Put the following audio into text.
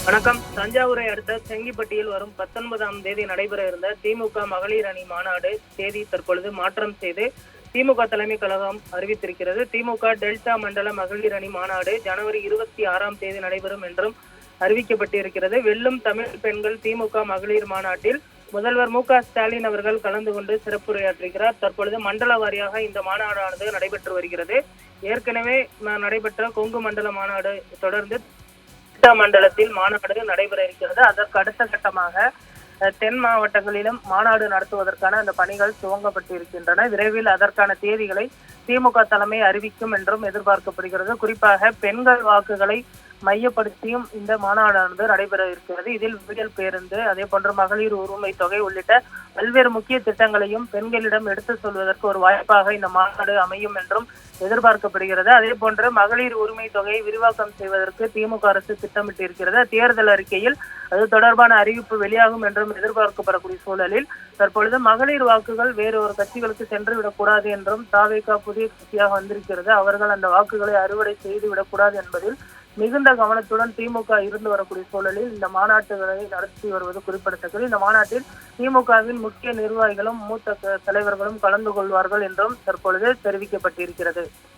வணக்கம். தஞ்சாவூரை அடுத்த செங்கிப்பட்டியில் வரும் 19ஆம் தேதி நடைபெற இருந்த திமுக மகளிர் அணி மாநாடு தேதி தற்பொழுது மாற்றம் செய்து திமுக தலைமை கழகம் அறிவித்திருக்கிறது. திமுக டெல்டா மண்டல மகளிர் அணி மாநாடு ஜனவரி 26ஆம் தேதி நடைபெறும் என்றும் அறிவிக்கப்பட்டிருக்கிறது. வெல்லும் தமிழ் பெண்கள் திமுக மகளிர் மாநாட்டில் முதல்வர் மு.க.ஸ்டாலின் அவர்கள் கலந்து கொண்டு சிறப்புரையாற்றுகிறார். தற்பொழுது மண்டல வாரியாக இந்த மாநாடானது நடைபெற்று வருகிறது. ஏற்கனவே நடைபெற்ற கொங்கு மண்டல மாநாடு தொடர்ந்து மண்டலத்தில் மாநாடு நடைபெற இருக்கிறது. அதற்கு அடுத்த கட்டமாக தென் மாவட்டங்களிலும் மாநாடு நடத்துவதற்கான அந்த பணிகள் துவங்கப்பட்டிருக்கின்றன. விரைவில் அதற்கான தேதிகளை திமுக தலைமை அறிவிக்கும் என்றும் எதிர்பார்க்கப்படுகிறது. குறிப்பாக பெண்கள் வாக்குகளை மையப்படுத்தியும் இந்த மாநாடானது நடைபெற இருக்கிறது. இதில் விடியல் பேருந்து, அதே போன்று மகளிர் உரிமை தொகை உள்ளிட்ட பல்வேறு முக்கிய திட்டங்களையும் பெண்களிடம் எடுத்து சொல்வதற்கு ஒரு வாய்ப்பாக இந்த மாநாடு அமையும் என்றும் எதிர்பார்க்கப்படுகிறது. அதே போன்று மகளிர் உரிமை தொகையை விரிவாக்கம் செய்வதற்கு திமுக அரசு திட்டமிட்டிருக்கிறது. தேர்தல் அறிக்கையில் அது தொடர்பான அறிவிப்பு வெளியாகும் என்றும் எதிர்பார்க்கப்படக்கூடிய சூழலில் தற்பொழுது மகளிர் வாக்குகள் வேறு ஒரு கட்சிகளுக்கு சென்று விடக்கூடாது என்றும் தாவேகா புதிய கட்சியாக வந்திருக்கிறது. அவர்கள் அந்த வாக்குகளை அறுவடை செய்து விடக்கூடாது என்பதில் மிகுந்த கவனத்துடன் திமுக இருந்து வரக்கூடிய சூழலில் இந்த மாநாட்டுகளை நடத்தி வருவது குறிப்பிடத்தக்கது. இந்த மாநாட்டில் திமுகவின் முக்கிய நிர்வாகிகளும் மூத்த தலைவர்களும் கலந்து கொள்வார்கள் என்றும் தற்பொழுது தெரிவிக்கப்பட்டிருக்கிறது.